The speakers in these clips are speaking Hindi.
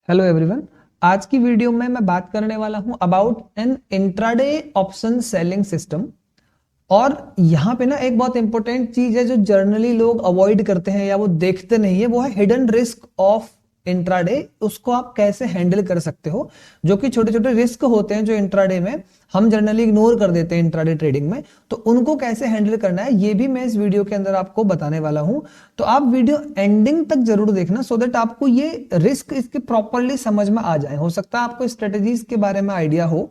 Hello everyone. आज की वीडियो में मैं बात करने वाला हूं about an intraday option selling system. और यहां पे ना एक बहुत इंपॉर्टेंट चीज है जो जर्नली लोग अवॉइड करते हैं या वो देखते नहीं है, वो है हिडन रिस्क ऑफ इंट्राडे। उसको आप कैसे हैंडल कर सकते हो, जो कि छोटे छोटे रिस्क होते हैं जो इंट्राडे में हम जनरली इग्नोर कर देते हैं इंट्राडे ट्रेडिंग में, तो उनको कैसे हैंडल करना है ये भी मैं इस वीडियो के अंदर आपको बताने वाला हूं। तो आप वीडियो एंडिंग तक जरूर देखना सो दैट आपको ये रिस्क इसके प्रॉपरली समझ में आ जाए। हो सकता है आपको स्ट्रेटेजीज के बारे में आइडिया हो,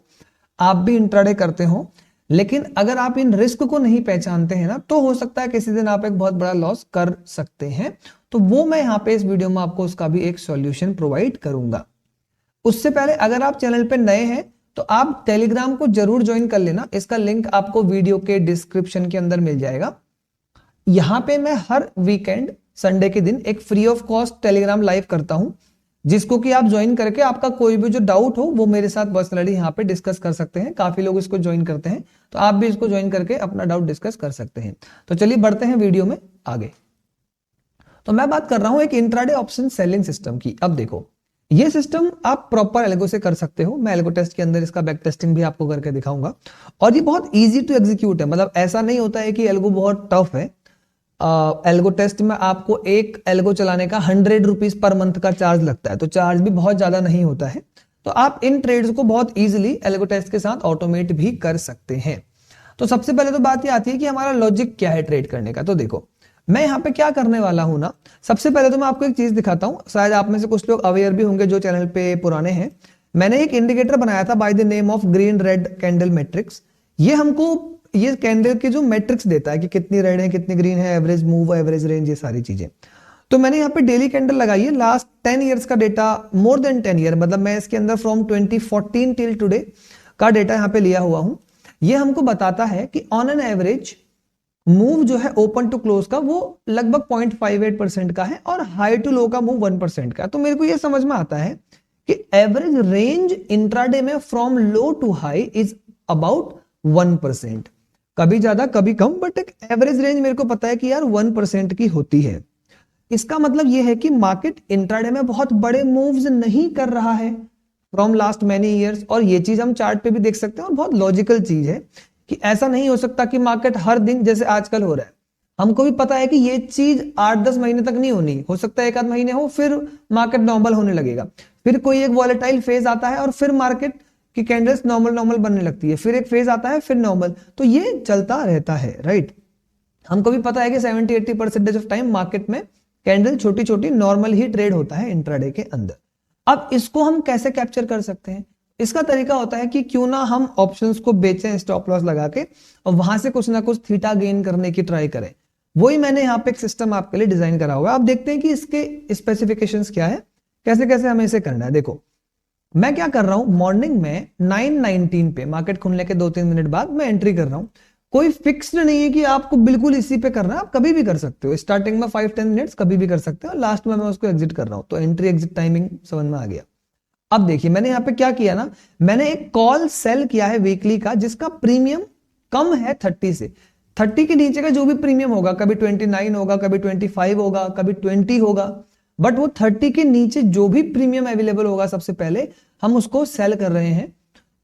आप भी इंट्राडे करते हो, लेकिन अगर आप इन रिस्क को नहीं पहचानते हैं ना, तो हो सकता है किसी दिन आप एक बहुत बड़ा लॉस कर सकते हैं। तो वो मैं यहाँ पे इस वीडियो में आपको उसका भी एक सॉल्यूशन प्रोवाइड करूंगा। उससे पहले अगर आप चैनल पे नए हैं तो आप टेलीग्राम को जरूर ज्वाइन कर लेना। इसका लिंक आपको वीडियो के डिस्क्रिप्शन के अंदर मिल जाएगा। यहां पे मैं हर वीकेंड संडे के दिन एक free of cost Telegram live करता हूं, जिसको कि आप ज्वाइन करके आपका कोई भी जो डाउट हो वो मेरे साथ पर्सनली यहाँ पे डिस्कस कर सकते हैं। काफी लोग इसको ज्वाइन करते हैं, तो आप भी इसको ज्वाइन करके अपना डाउट डिस्कस कर सकते हैं। तो चलिए बढ़ते हैं वीडियो में आगे। तो मैं बात कर रहा हूं एक इंट्राडे ऑप्शन सेलिंग सिस्टम की। अब देखो, ये सिस्टम आप प्रॉपर एल्गो से कर सकते हो। मैं एल्गो टेस्ट के अंदर इसका बैक टेस्टिंग भी आपको करके दिखाऊंगा। और ये बहुत इजी टू एग्जीक्यूट है, मतलब ऐसा नहीं होता है कि एल्गो बहुत टफ है। एल्गो टेस्ट में आपको एक एल्गो चलाने का 100 रुपीज पर मंथ का चार्ज लगता है, तो चार्ज भी बहुत ज्यादा नहीं होता है। तो आप इन ट्रेड्स को बहुत इजीली एल्गो टेस्ट के साथ ऑटोमेट भी कर सकते हैं। तो सबसे पहले तो बात ये आती है कि हमारा लॉजिक क्या है ट्रेड करने का। तो देखो, मैं यहाँ पे क्या करने वाला हूं ना, सबसे पहले तो मैं आपको एक चीज दिखाता हूं। शायद आप में से कुछ लोग अवेयर भी होंगे जो चैनल पे पुराने हैं। मैंने एक इंडिकेटर बनाया था by the name of green red candle matrix. ये हमको ये कैंडल की जो मैट्रिक्स देता है कि कितनी रेड है कितनी ग्रीन है, एवरेज मूव, एवरेज रेंज, ये सारी चीजें। तो मैंने यहाँ पे डेली कैंडल लगाई है, लास्ट 10 इयर्स का डेटा, मोर देन 10 ईयर, मतलब मैं इसके अंदर फ्रॉम 2014 टिल टुडे का डेटा यहाँ पे लिया हुआ हूं। ये हमको बताता है कि ऑन एन एवरेज मूव जो है ओपन टू क्लोज का वो लगभग 0.58% का है और हाई टू लो का मूव 1% का है। तो मेरे को ये समझ में आता है कि एवरेज रेंज इंट्राडे में from low to high is about 1%, कभी ज्यादा कभी कम, बट एक एवरेज रेंज मेरे को पता है कि यार 1% की होती है। इसका मतलब यह है कि मार्केट इंट्राडे में बहुत बड़े मूव्स नहीं कर रहा है फ्रॉम लास्ट मैनी ईयर्स। और ये चीज हम चार्ट पे भी देख सकते हैं और बहुत लॉजिकल चीज है कि ऐसा नहीं हो सकता कि मार्केट हर दिन जैसे आजकल हो रहा है। हमको भी पता है कि ये चीज 8-10 महीने तक नहीं होनी, हो सकता है 1 आध महीने हो, फिर मार्केट नॉर्मल होने लगेगा, फिर कोई एक वॉलेटाइल फेज आता है और फिर मार्केट की कैंडल्स नॉर्मल बनने लगती है, फिर एक फेज आता है, फिर नॉर्मल। तो ये चलता रहता है, राइट। हमको भी पता है कि 70-80% ऑफ टाइम मार्केट में कैंडल छोटी छोटी नॉर्मल ही ट्रेड होता है इंट्राडे के अंदर। अब इसको हम कैसे कैप्चर कर सकते हैं? इसका तरीका होता है कि क्यों ना हम ऑप्शंस को बेचें स्टॉप लॉस लगा के और वहां से कुछ ना कुछ थीटा गेन करने की ट्राई करें। वही मैंने यहाँ पे एक सिस्टम आपके लिए डिजाइन करा हुआ है। आप देखते हैं कि इसके स्पेसिफिकेशंस क्या है, कैसे कैसे हमें इसे करना है। देखो, मैं क्या कर रहा हूं, मॉर्निंग में 9:19 पे मार्केट खुलने के 2-3 मिनट बाद मैं एंट्री कर रहा हूं। कोई फिक्स्ड नहीं है कि आपको बिल्कुल इसी पे करना है, आप कभी भी कर सकते हो। स्टार्टिंग में 5-10 मिनट्स कभी भी कर सकते हो, लास्ट में मैं उसको एग्जिट कर रहा हूं। तो एंट्री एग्जिट टाइमिंग समझ में आ गया। अब देखिए, मैंने यहां पे क्या किया ना, मैंने एक कॉल सेल किया है वीकली का, जिसका प्रीमियम कम है 30 से। 30 के नीचे का जो भी प्रीमियम होगा, कभी 29 होगा, कभी 25 होगा, कभी 20 होगा, बट वो 30 के नीचे जो भी प्रीमियम अवेलेबल होगा सबसे पहले हम उसको सेल कर रहे हैं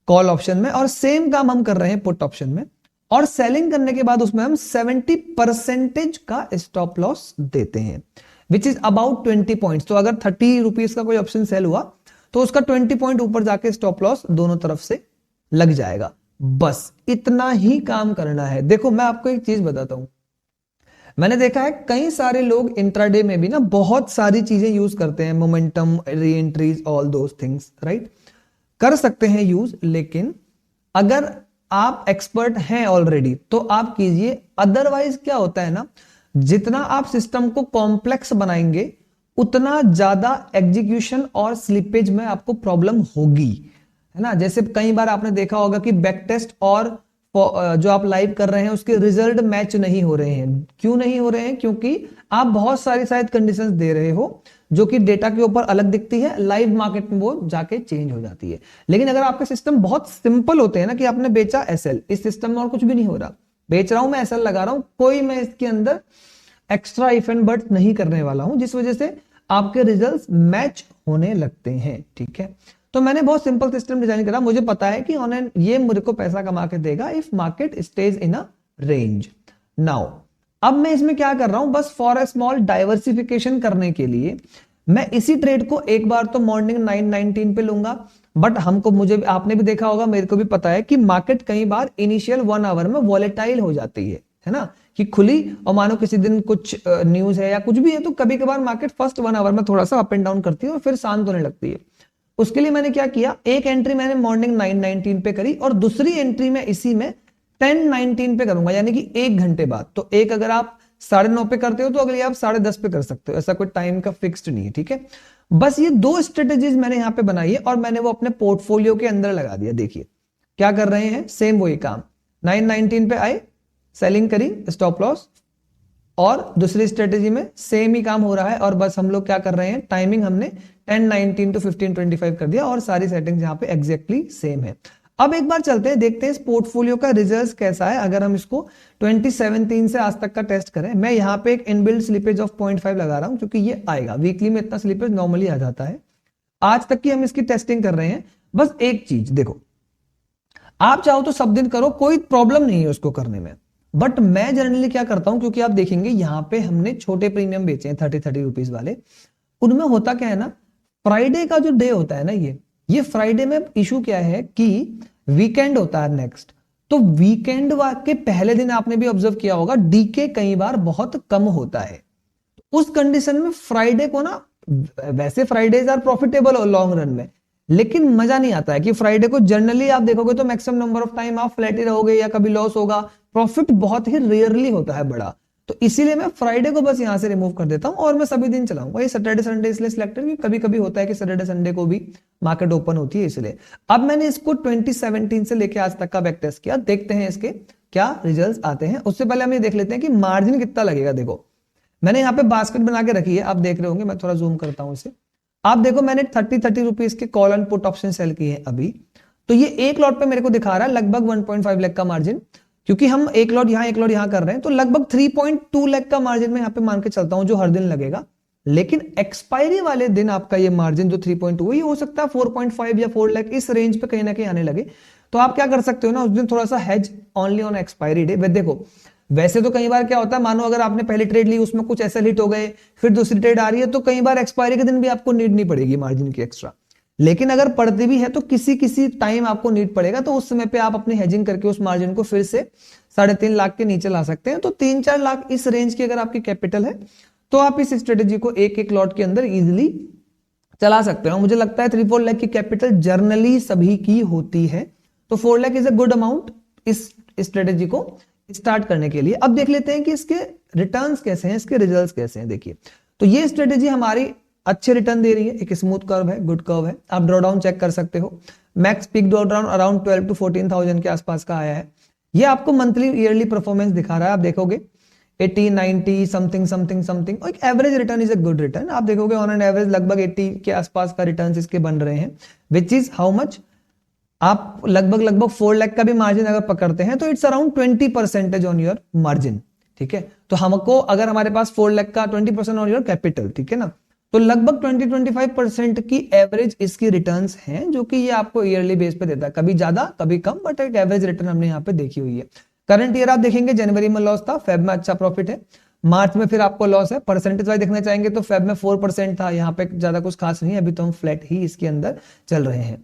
कॉल ऑप्शन में, और सेम काम हम कर रहे हैं पुट ऑप्शन में। और सेलिंग करने के बाद उसमें हम 70% का स्टॉप लॉस देते हैं, विच इज अबाउट 20 पॉइंट्स। तो अगर 30 रुपीज का कोई ऑप्शन सेल हुआ तो उसका 20 पॉइंट ऊपर जाके स्टॉप लॉस दोनों तरफ से लग जाएगा। बस इतना ही काम करना है। देखो, मैं आपको एक चीज बताता हूं, मैंने देखा है कई सारे लोग इंट्राडे में भी ना बहुत सारी चीजें यूज करते हैं, मोमेंटम, री entries, all those things, right, कर सकते हैं यूज। लेकिन अगर आप एक्सपर्ट हैं ऑलरेडी तो आप कीजिए। अदरवाइज क्या होता है ना, जितना आप सिस्टम को कॉम्प्लेक्स बनाएंगे उतना ज्यादा एग्जीक्यूशन और स्लिपेज में आपको प्रॉब्लम होगी, है ना। जैसे कई बार आपने देखा होगा कि बैक टेस्ट और जो आप लाइव कर रहे हैं उसके रिजल्ट मैच नहीं हो रहे हैं। क्यों नहीं हो रहे हैं? क्योंकि आप बहुत सारी शायद कंडीशंस दे रहे हो जो कि डेटा के ऊपर अलग दिखती है, लाइव मार्केट में वो जाके चेंज हो जाती है। लेकिन अगर आपके सिस्टम बहुत सिंपल होते हैं ना, कि आपने बेचा एसएल, इस सिस्टम में और कुछ भी नहीं हो रहा, बेच रहा हूं मैं एसएल, लगा रहा हूं, कोई मैं इसके अंदर एक्स्ट्रा इफ एंड बट नहीं करने वाला हूं, जिस वजह से आपके रिजल्ट्स मैच होने लगते हैं। ठीक है, तो मैंने बहुत सिंपल सिस्टम डिजाइन करा, मुझे पता है कि ऑन ये मुझे को पैसा कमा के देगा if market stage in a range. Now अब मैं इसमें क्या कर रहा हूं, बस फॉर अ स्मॉल डाइवर्सिफिकेशन करने के लिए मैं इसी ट्रेड को एक बार तो मॉर्निंग 9:19 पे लूंगा, बट हमको मुझे आपने भी देखा होगा, मेरे को भी पता है कि मार्केट कई बार इनिशियल 1 आवर में वॉलेटाइल हो जाती है ना, कि खुली और मानो किसी दिन कुछ न्यूज है या कुछ भी है तो कभी कभार मार्केट फर्स्ट 1 आवर में थोड़ा सा अप एंड डाउन करती है और फिर शांत होने लगती है। उसके लिए मैंने क्या किया, एक एंट्री मैंने मॉर्निंग 9:19 पे करी और दूसरी एंट्री में इसी में 10:19 पे करूंगा, यानी कि 1 घंटे बाद। तो एक अगर आप 9:30 पे करते हो तो अगली आप 10:30 पे कर सकते हो, ऐसा कोई टाइम का फिक्स्ड नहीं है। ठीक है, बस ये 2 स्ट्रेटेजीज मैंने यहां पे बनाई है और मैंने वो अपने पोर्टफोलियो के अंदर लगा दिया। देखिए क्या कर रहे हैं, सेम वही काम, 9:19 पे आए, सेलिंग करी, स्टॉप लॉस, और दूसरी स्ट्रेटेजी में सेम ही काम हो रहा है और बस हम लोग क्या कर रहे हैं, टाइमिंग हमने 10:19 to 15:25 कर दिया और सारी सेटिंग्स यहाँ पे एग्जैक्टली सेम है। अब एक बार चलते हैं, देखते हैं इस पोर्टफोलियो का रिजल्ट कैसा है अगर हम इसको 2017 से आज तक का टेस्ट करें। मैं यहाँ पे एक इनबिल्ट स्लिपेज ऑफ 0.5 लगा रहा हूं क्योंकि ये आएगा, वीकली में इतना स्लिपेज नॉर्मली आ जाता है। आज तक की हम इसकी टेस्टिंग कर रहे हैं। बस एक चीज देखो, आप चाहो तो सब दिन करो, कोई प्रॉब्लम नहीं है उसको करने में, बट मैं जनरली क्या करता हूं, क्योंकि आप देखेंगे यहां पे हमने छोटे प्रीमियम बेचे हैं 30 रुपीज वाले, उनमें होता क्या है ना, फ्राइडे का जो डे होता है ना, ये फ्राइडे में इशू क्या है कि वीकेंड होता है नेक्स्ट, तो वीकेंड के पहले दिन आपने भी ऑब्जर्व किया होगा डीके कई बार बहुत कम होता है। उस कंडीशन में फ्राइडे को ना, वैसे Fridays are profitable long run में, लेकिन मजा नहीं आता है कि फ्राइडे को जनरली आप देखोगे तो मैक्सिमम नंबर ऑफ टाइम आप फ्लैट ही रहोगे या कभी लॉस होगा, प्रॉफिट बहुत ही रेयरली होता है बड़ा। तो इसीलिए मैं फ्राइडे को बस यहां से रिमूव कर देता हूं और मैं सभी दिन चलाऊंगा। ये सैटरडे संडे इसलिए सिलेक्ट है, कभी कभी होता है कि सैटरडे संडे को भी मार्केट ओपन होती है इसलिए। अब मैंने इसको 2017 से लेकर आज तक का बैक टेस्ट किया, देखते हैं इसके क्या रिजल्ट्स आते हैं। उससे पहले हम ये देख लेते हैं कि मार्जिन कितना लगेगा। देखो मैंने यहाँ पे बास्केट बना के रखी है, आप देख रहे होंगे, मैं थोड़ा जूम करता हूं इसे। आप देखो मैंने 30 रुपीज के call and put option sell किए हैं अभी, तो ये एक लॉट पे मेरे को दिखा रहा है लगभग 1.5 लाख का मार्जिन, क्योंकि हम एक लॉट यहां कर रहे हैं, तो लगभग 3.2 लाख का मार्जिन में यहाँ पे मान के चलता हूं जो हर दिन लगेगा। लेकिन एक्सपायरी वाले दिन आपका ये मार्जिन जो 3.2 ये हो सकता है 4.5 या 4 लाख इस रेंज पे कहीं ना कहीं आने लगे। तो आप क्या कर सकते हो ना, उस दिन थोड़ा सा hedge only on expiry day. देखो वैसे तो कई बार क्या होता है, मानो अगर आपने पहली ट्रेड ली उसमें कुछ ऐसे हिट हो गए, फिर दूसरी ट्रेड आ रही है, तो कई बार एक्सपायरी के दिन भी आपको नीड नहीं पड़ेगी मार्जिन की एक्स्ट्रा, लेकिन अगर पड़ती भी है तो किसी किसी टाइम आपको नीड पड़ेगा, तो उस समय पे आप अपनी हेजिंग करके उस मार्जिन को फिर से 3.5 लाख के नीचे ला सकते हैं। तो 3-4 लाख इस रेंज की अगर आपकी कैपिटल है तो आप इस स्ट्रेटेजी को एक एक लॉट के अंदर इजिली चला सकते हो। मुझे लगता है 3-4 लाख की कैपिटल जर्नली सभी की होती है, तो 4 lakh is a good amount इस स्ट्रेटेजी को स्टार्ट करने के लिए। अब देख लेते हैं कि इसके रिटर्न्स कैसे हैं, इसके रिजल्ट्स कैसे हैं। देखिए तो ये स्ट्रेटेजी हमारी अच्छे रिटर्न दे रही है, एक स्मूथ कर्व है, गुड कर्व है। आप ड्रॉडाउन चेक कर सकते हो, max peak drawdown around 12 to 14,000 के आसपास का आया है। ये आपको मंथली ईयरली परफॉर्मेंस दिखा रहा है, आप देखोगे 80, 90 समथिंग समथिंग समथिंग, एक average return is a good return. आप देखोगे ऑन एन एवरेज लगभग 80 के आसपास का रिटर्न इसके बन रहे हैं, विच इज हाउ मच, आप लगभग 4 लाख का भी मार्जिन अगर पकड़ते हैं तो it's around 20% on your margin. ठीक है, तो हमको अगर हमारे पास 4 लाख का 20% ऑन योर कैपिटल, ठीक है ना, तो लगभग 20-25% की एवरेज इसकी रिटर्न्स हैं, जो कि ये आपको ईयरली बेस पे देता है, कभी ज्यादा कभी कम, बट एक एवरेज रिटर्न हमने यहाँ पे देखी हुई है। करंट ईयर आप देखेंगे जनवरी में लॉस था, फेब में अच्छा प्रॉफिट है, मार्च में फिर आपको लॉस है। परसेंटेज वाइज देखना चाहेंगे तो फेब में 4% था, यहाँ पे ज्यादा कुछ खास नहीं है, अभी तो हम फ्लैट ही इसके अंदर चल रहे हैं।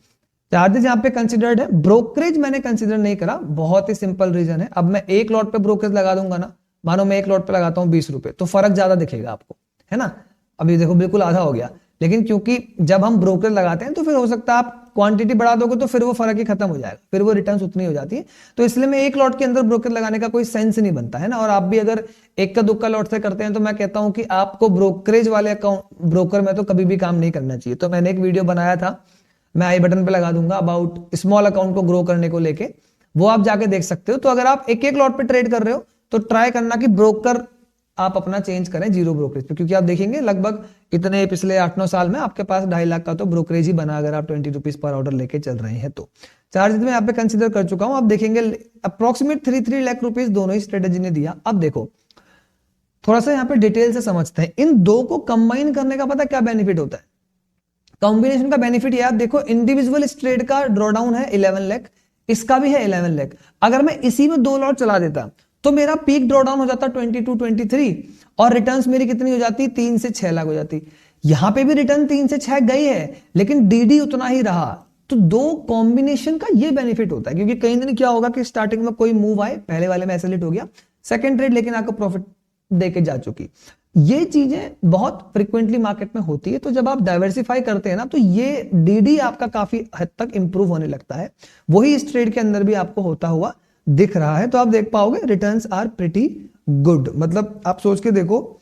चार्जेस यहाँ पे कंसिडर्ड है, ब्रोकरेज मैंने कंसिडर नहीं करा, बहुत ही सिंपल रीजन है। अब मैं एक लॉट पे ब्रोकरेज लगा दूंगा ना, मानो मैं एक लॉट पे लगाता हूँ 20 रुपए, तो फर्क ज्यादा दिखेगा आपको, है ना। अभी देखो बिल्कुल आधा हो गया, लेकिन क्योंकि जब हम ब्रोकरेज लगाते हैं तो फिर हो सकता है आप क्वांटिटी बढ़ा दोगे तो फिर वो फर्क ही खत्म हो जाएगा, फिर वो रिटर्न उतनी हो जाती है। तो इसलिए मैं एक लॉट के अंदर ब्रोकरेज लगाने का कोई सेंस नहीं बनता है ना। और आप भी अगर एक का दुक्का लॉट से करते हैं तो मैं कहता हूं कि आपको ब्रोकरेज वाले अकाउंट ब्रोकर में तो कभी भी काम नहीं करना चाहिए। तो मैंने एक वीडियो बनाया था, मैं आई बटन पे लगा दूंगा, अबाउट स्मॉल अकाउंट को ग्रो करने को लेके, वो आप जाके देख सकते हो। तो अगर आप एक एक लॉट पे ट्रेड कर रहे हो तो ट्राई करना कि ब्रोकर आप अपना चेंज करें जीरो ब्रोकरेज पे, क्योंकि आप देखेंगे लगभग इतने पिछले 8-9 साल में आपके पास 2.5 लाख का तो ब्रोकरेज ही बना, अगर आप 20 रुपीज पर ऑर्डर लेके चल रहे हैं। तो चार्जेस में यहाँ पे कंसिडर कर चुका हूं, आप देखेंगे अप्रोक्सीमेट 3 लाख रुपीज दोनों ही स्ट्रेटेजी ने दिया। अब देखो थोड़ा सा यहाँ पे डिटेल से समझते हैं, इन दो को कंबाइन करने का पता क्या बेनिफिट होता है। कॉम्बिनेशन का बेनिफिट ये आप देखो, इंडिविजुअल ट्रेड का ड्रॉडाउन है 11 लाख, इसका भी है 11 लाख। अगर मैं इसी में 2 लॉट चला देता तो मेरा पीक ड्रॉडाउन हो जाता 22 23 और रिटर्न्स मेरी कितनी हो जाती, 3 से 6 लाख हो जाती। यहां पे भी रिटर्न 3 से 6 गई है, लेकिन डीडी उतना ही रहा। तो दो कॉम्बिनेशन का ये बेनिफिट होता है, क्योंकि कई दिन क्या होगा कि स्टार्टिंग में कोई मूव आए, पहले वाले में एसएलइट हो गया, सेकंड ट्रेड लेकिन आपको प्रॉफिट देके जा चुकी। ये चीजें बहुत फ्रिक्वेंटली मार्केट में होती है। तो जब आप डाइवर्सिफाई करते हैं ना, तो ये डीडी आपका काफी हद तक इंप्रूव होने लगता है। वही इस ट्रेड के अंदर भी आपको होता हुआ दिख रहा है। तो आप देख पाओगे रिटर्न्स आर प्रिटी गुड। मतलब आप सोच के देखो,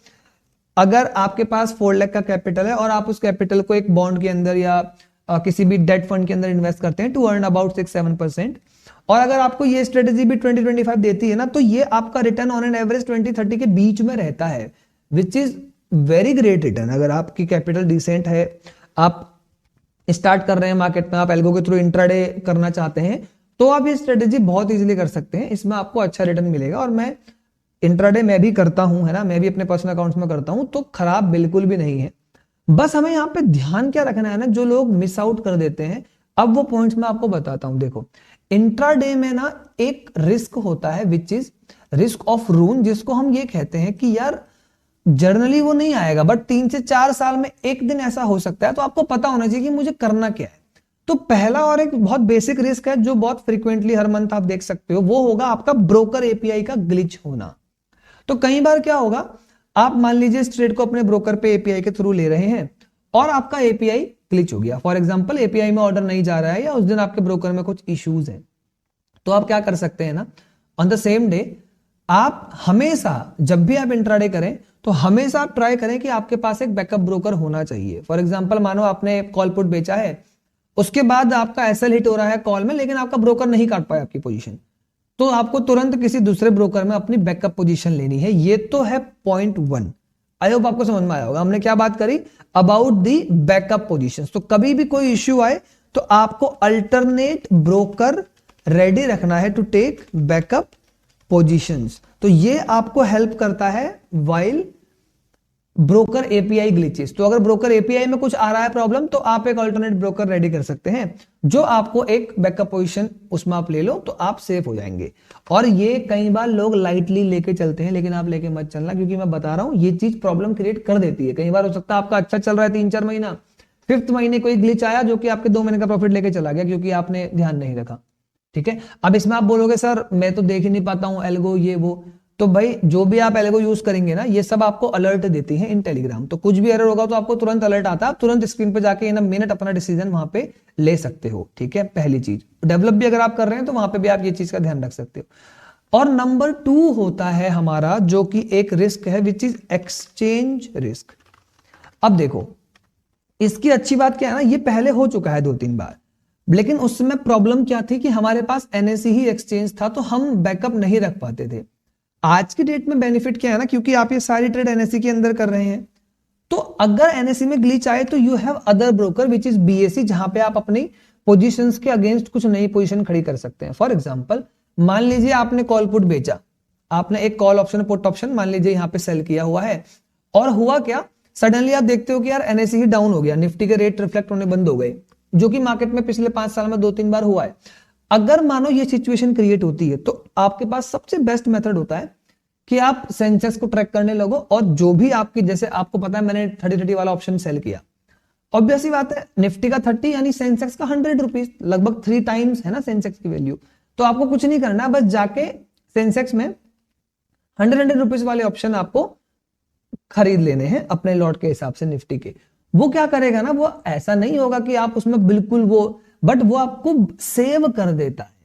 अगर आपके पास 4 लाख का कैपिटल है और आप उस कैपिटल को एक बॉन्ड के अंदर या किसी भी डेट फंड के अंदर इन्वेस्ट करते हैं टू अर्न अबाउट 6-7%, और अगर आपको ये स्ट्रेटेजी भी 20-25 देती है ना, तो ये आपका रिटर्न ऑन एन एवरेज 20-30 के बीच में रहता है, which is very great return. अगर आपकी कैपिटल डिसेंट है, आप स्टार्ट कर रहे हैं मार्केट में, आप एल्गो के थ्रू इंट्राडे करना चाहते हैं, तो आप ये स्ट्रेटेजी बहुत इजीली कर सकते हैं। इसमें आपको अच्छा रिटर्न मिलेगा। और मैं इंट्राडे मैं भी करता हूं, है ना, मैं भी अपने पर्सनल अकाउंट्स में करता हूं, तो खराब बिल्कुल भी नहीं है। बस हमें यहाँ पे ध्यान क्या रखना है ना, जो लोग मिस आउट कर देते हैं, अब वो पॉइंट्स मैं आपको बताता हूं। देखो, इंट्राडे में ना एक रिस्क होता है विच इज रिस्क ऑफ रून, जिसको हम ये कहते हैं कि यार जर्नली वो नहीं आएगा, बट 3 से 4 साल में एक दिन ऐसा हो सकता है। तो आपको पता होना चाहिए कि मुझे करना क्या है। तो पहला और एक बहुत बेसिक रिस्क है जो बहुत फ्रीक्वेंटली हर मंथ आप देख सकते हो, वो होगा आपका ब्रोकर एपीआई का ग्लिच होना। तो कई बार क्या होगा, आप मान लीजिए इस ट्रेड को अपने ब्रोकर पे एपीआई के थ्रू ले रहे हैं और आपका एपीआई ग्लिच हो गया। फॉर एग्जांपल एपीआई में ऑर्डर नहीं जा रहा है, या उस दिन आपके ब्रोकर में कुछ इश्यूज हैं, तो आप क्या कर सकते हैं ना, ऑन द सेम डे आप हमेशा जब भी आप इंट्राडे करें तो हमेशा आप ट्राई करें कि आपके पास एक बैकअप ब्रोकर होना चाहिए। फॉर एग्जांपल मानो आपने कॉल पुट बेचा है, उसके बाद आपका एसएल हिट हो रहा है कॉल में, लेकिन आपका ब्रोकर नहीं काट पाया आपकी पोजीशन, तो आपको तुरंत किसी दूसरे ब्रोकर में अपनी बैकअप पोजीशन लेनी है। ये तो है पॉइंट 1। आई होप आपको समझ में आया होगा। हमने क्या बात करी, अबाउट दी बैकअप पोजीशन। तो कभी भी कोई इश्यू आए तो आपको अल्टरनेट ब्रोकर रेडी रखना है टू टेक बैकअप पोजीशंस। तो ये आपको हेल्प करता है वाइल ब्रोकर एपीआई ग्लिचेस। तो अगर ब्रोकर एपीआई में कुछ आ रहा है प्रॉब्लम, तो आप एक अल्टरनेट ब्रोकर रेडी कर सकते हैं जो आपको एक बैकअप पोजीशन उसमें आप ले लो, तो आप सेफ हो जाएंगे। और ये कई बार लोग लाइटली लेके चलते हैं, लेकिन आप लेके मत चलना, क्योंकि मैं बता रहा हूं ये चीज प्रॉब्लम क्रिएट कर देती है। कई बार हो सकता है आपका अच्छा चल रहा है 3-4 महीना, 5th महीने कोई ग्लिच आया जो कि आपके 2 महीने का प्रॉफिट लेके चला गया, क्योंकि आपने ध्यान नहीं रखा। ठीक है, अब इसमें आप बोलोगे सर मैं तो देख ही नहीं पाता हूं एल्गो ये वो, तो भाई जो भी आप एल्गो यूज करेंगे ना, ये सब आपको अलर्ट देती है इन टेलीग्राम। तो कुछ भी एरर होगा तो आपको तुरंत अलर्ट आता है, आप तुरंत स्क्रीन पे जाके इन अ मिनट अपना डिसीजन वहां पे ले सकते हो। ठीक है, पहली चीज। डेवलप भी अगर आप कर रहे हैं तो वहां पे भी आप ये चीज का ध्यान रख सकते हो। और नंबर 2 होता है हमारा, जो कि एक रिस्क है विच इज एक्सचेंज रिस्क। अब देखो, इसकी अच्छी बात क्या है ना, ये पहले हो चुका है 2-3 बार, लेकिन उस समय प्रॉब्लम क्या थी कि हमारे पास एनएससी ही एक्सचेंज था, तो हम बैकअप नहीं रख पाते थे। आज की डेट में बेनिफिट क्या है ना, क्योंकि आप ये सारी ट्रेड एनएससी के अंदर कर रहे हैं, तो अगर एनएससी में ग्लिच आए तो you have other broker which is BSc, जहां पे आप अपनी पोजीशंस के अगेंस्ट कुछ नई पोजीशन खड़ी कर सकते हैं। फॉर एग्जांपल मान लीजिए आपने कॉल पुट बेचा, आपने एक कॉल ऑप्शन पुट ऑप्शन मान लीजिए यहां पे सेल किया हुआ है, और हुआ क्या, सडनली आप देखते हो कि यार एनएससी ही डाउन हो गया, निफ्टी के रेट रिफ्लेक्ट होने बंद हो गए, जो कि मार्केट में पिछले 5 साल में 2-3 बार हुआ है। अगर मानो ये सिचुएशन क्रिएट होती है, तो आपके पास सबसे बेस्ट मेथड होता है कि आप सेंसेक्स को ट्रैक करने लगो, और जो भी आपकी, जैसे आपको पता है मैंने 30-30 वाला ऑप्शन सेल किया, ऑब्वियस सी बात है निफ्टी का 30 यानी सेंसेक्स का 100 रुपीज, लगभग 3 टाइम्स है ना सेंसेक्स की वैल्यू। तो आपको कुछ नहीं करना है, बस जाके सेंसेक्स में 100 रुपीज वाले ऑप्शन आपको खरीद लेने हैं अपने लॉट के हिसाब से निफ्टी के। वो क्या करेगा ना, वो ऐसा नहीं होगा कि आप उसमें बिल्कुल वो, बट वो आपको सेव कर देता है।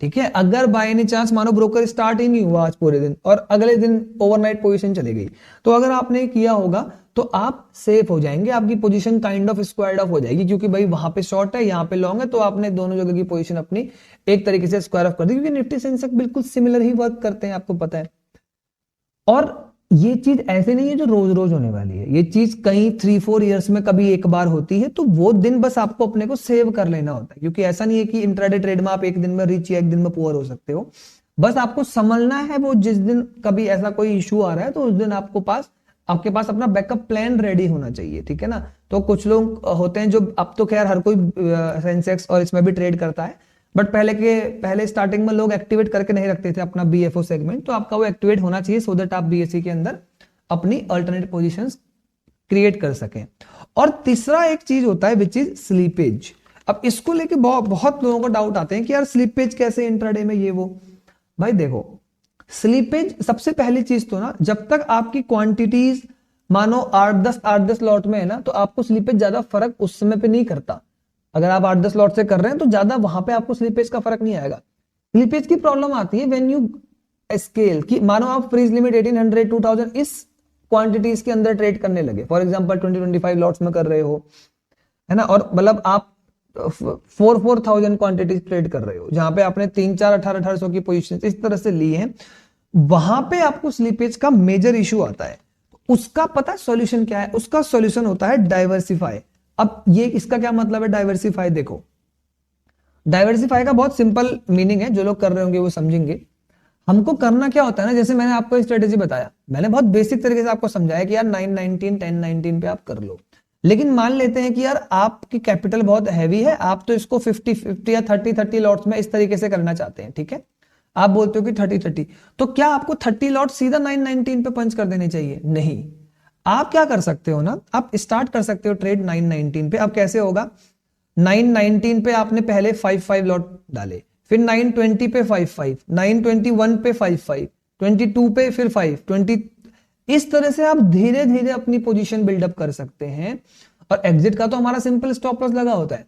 ठीक है, अगर बाय एनी चांस मानो ब्रोकर स्टार्ट ही नहीं हुआ आज पूरे दिन और अगले दिन ओवरनाइट पोजीशन चली गई, तो अगर आपने किया होगा तो आप सेफ हो जाएंगे, आपकी position kind of squared of हो जाएगी, क्योंकि भाई वहां पे शॉर्ट है, यहाँ पे लॉन्ग है, तो आपने दोनों जगह की पोजीशन अपनी एक तरीके से स्क्वायर ऑफ कर दी, क्योंकि निफ्टी सेंसेक्स बिल्कुल सिमिलर ही वर्क करते हैं, आपको पता है। और ये चीज ऐसे नहीं है जो रोज रोज होने वाली है, ये चीज कई 3-4 इयर्स में कभी एक बार होती है, तो वो दिन बस आपको अपने को सेव कर लेना होता है, क्योंकि ऐसा नहीं है कि इंट्राडे ट्रेड में आप एक दिन में रिच या एक दिन में पुअर हो सकते हो। बस आपको समझना है, वो जिस दिन कभी ऐसा कोई इशू आ रहा है तो उस दिन आपको पास आपके पास अपना बैकअप प्लान रेडी होना चाहिए, ठीक है ना। तो कुछ लोग होते हैं जो, अब तो खैर हर कोई सेंसेक्स और इसमें भी ट्रेड करता है, बट पहले स्टार्टिंग में लोग एक्टिवेट करके नहीं रखते थे अपना बीएफओ सेगमेंट, तो आपका वो एक्टिवेट होना चाहिए सो दैट आप बीएससी के अंदर अपनी अल्टरनेट पोजीशंस क्रिएट कर सकें। और तीसरा एक चीज होता है विच इज स्लीपेज। अब इसको लेके बहुत लोगों को डाउट आते हैं कि यार स्लीपेज कैसे इंट्राडे में, ये वो। भाई देखो, स्लीपेज सबसे पहली चीज तो ना, जब तक आपकी क्वांटिटीज मानो 8-10 लॉट में है ना, तो आपको स्लीपेज ज्यादा फर्क उस समय पे नहीं करता। अगर आप 8-10 लॉट से कर रहे हैं तो ज्यादा वहां पे आपको स्लीपेज का फर्क नहीं आएगा। स्लीपेज की प्रॉब्लम आती है व्हेन यू स्केल, कि मानो आप फ्रीज लिमिट 1800 2000 इस क्वांटिटीज के अंदर ट्रेड करने लगे, फॉर एग्जांपल 20-25 लॉट्स में कर रहे हो, है ना, और मतलब आप 4,000 क्वांटिटीज ट्रेड कर रहे हो, जहां पे आपने 3-4 1800 की पोजीशन इस तरह से ली है, वहां पे आपको स्लीपेज का मेजर इशू आता है। उसका पता सॉल्यूशन क्या है? उसका सॉल्यूशन होता है डाइवर्सिफाई। अब ये इसका क्या मतलब है डाइवर्सिफाई? देखो, डाइवर्सिफाई का बहुत सिंपल मीनिंग है, जो लोग कर रहे होंगे वो समझेंगे। हमको करना क्या होता है ना, जैसे मैंने आपको स्ट्रेटेजी बताया, मैंने बहुत बेसिक तरीके से आपको समझाया कि यार 919 1019 पे आप कर लो। लेकिन मान लेते हैं कि यार आपकी कैपिटल बहुत हैवी है, आप तो इसको 50-50 या 30-30 लॉट्स में इस तरीके से करना चाहते हैं, ठीक है। आप बोलते हो कि 30-30, तो क्या आपको 30 लॉट सीधा 919 पे पंच कर देने चाहिए? नहीं। आप क्या कर सकते हो ना, आप स्टार्ट कर सकते हो ट्रेड 919 पे। अब कैसे होगा? 919 पे आपने पहले 5-5 लॉट डाले, फिर 920 पे 5-5, 921 पे 5-5, 22 पे फिर 5-20, इस तरह से आप धीरे धीरे अपनी पोजीशन बिल्डअप कर सकते हैं। और एग्जिट का तो हमारा सिंपल स्टॉप लॉस लगा होता है।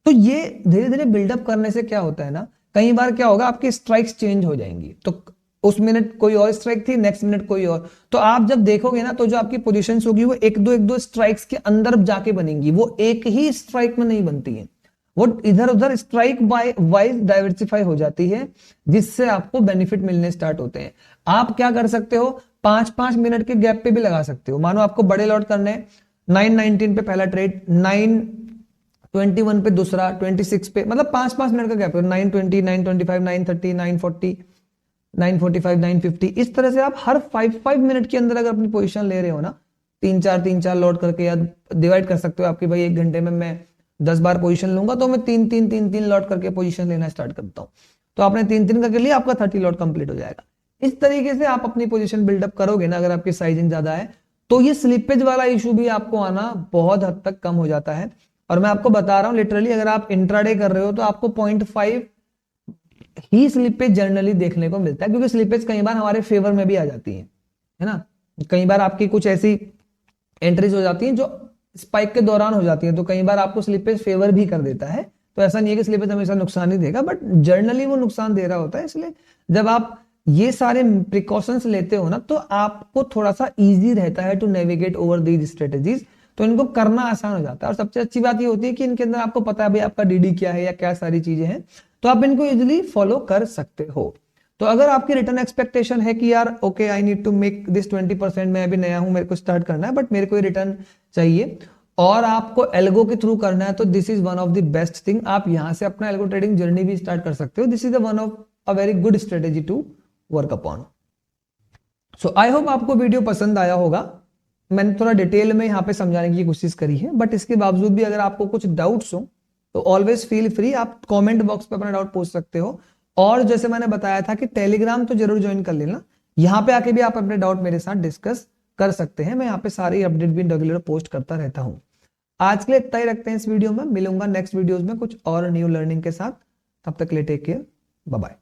तो ये धीरे धीरे बिल्डअप करने से क्या होता है ना, कई बार क्या होगा, आपकी स्ट्राइक्स चेंज हो जाएंगी। तो उस मिनट कोई और स्ट्राइक थी, नेक्स्ट मिनट कोई और, तो आप जब देखोगे ना, तो जो आपकी पोजीशंस होगी वो एक दो स्ट्राइक्स के अंदर जाके बनेंगी, वो एक ही स्ट्राइक में नहीं बनती है, वो इधर उधर स्ट्राइक बाय वाइज डाइवर्सिफाई हो जाती है, जिससे आपको बेनिफिट मिलने स्टार्ट होते हैं। आप क्या कर सकते हो, 5-5 मिनट के गैप पे भी लगा सकते हो। मानो आपको बड़े लॉट करने हैं, 919 पे पहला ट्रेड, 921 पे दूसरा, 26 पे, मतलब 5-5 मिनट का गैप है, 920 925 930 940 945 950, इस तरह से आप हर 5-5 मिनट के अंदर अगर अपनी पोजीशन ले रहे हो ना, 3-4 लॉट करके, या डिवाइड कर सकते हो आपकी, भाई 1 घंटे में मैं 10 बार पोजीशन लूंगा, तो मैं 3-3 लॉट करके पोजीशन लेना स्टार्ट करता हूं। तो आपने 3-3 करके लिया, आपका 30 लॉट कंप्लीट हो जाएगा। इस तरीके से आप अपनी पोजीशन बिल्डअप करोगे ना, अगर आपकी साइजिंग ज्यादा है, तो ये स्लिपेज वाला इशू भी आपको आना बहुत हद तक कम हो जाता है। और मैं आपको बता रहा हूं लिटरली, अगर आप इंट्राडे कर रहे हो तो आपको 0.5 ही स्लिपेज जर्नली देखने को मिलता है, क्योंकि स्लिपेज कई बार हमारे फेवर में भी आ जाती है ना। कई बार आपकी कुछ ऐसी एंट्रीज हो जाती हैं जो स्पाइक के दौरान हो जाती है, तो कई बार आपको स्लिपेज फेवर भी कर देता है। तो ऐसा नहीं है कि स्लिपेज हमेशा नुकसान ही देगा, बट जर्नली वो नुकसान दे रहा होता है। इसलिए जब आप ये सारे प्रिकॉशंस लेते हो ना, तो आपको थोड़ा सा इजी रहता है to navigate over these strategies, तो इनको करना आसान हो जाता है। और सबसे अच्छी बात ये होती है कि इनके अंदर आपको पता है भाई आपका डीडी क्या है या क्या सारी चीजें हैं, तो आप इनको इजिली फॉलो कर सकते हो। तो अगर आपकी रिटर्न एक्सपेक्टेशन है कि यार okay I need to make this 20%, मैं अभी नया हूं, मेरे को स्टार्ट करना है, बट मेरे को रिटर्न चाहिए और आपको एल्गो के थ्रू करना है, तो this is one of the best thing. आप यहां से अपना एल्गो ट्रेडिंग जर्नी भी स्टार्ट कर सकते हो। This is one of a very good strategy to work upon. So I hope आपको वीडियो पसंद आया होगा। मैंने थोड़ा डिटेल में यहाँ पे समझाने की कोशिश करी है, बट इसके बावजूद भी अगर आपको कुछ डाउट्स हो तो ऑलवेज फील फ्री, आप कमेंट बॉक्स पे अपना डाउट पूछ सकते हो। और जैसे मैंने बताया था कि टेलीग्राम तो जरूर ज्वाइन कर लेना, यहाँ पे आके भी आप अपने डाउट मेरे साथ डिस्कस कर सकते हैं। मैं यहाँ पे सारी अपडेट भी रेगुलर पोस्ट करता रहता हूँ। आज के लिए इतना ही रखते हैं इस वीडियो में, मिलूंगा नेक्स्ट वीडियोज में कुछ और न्यू लर्निंग के साथ। तब तक के लिए टेक केयर, बाय बाय।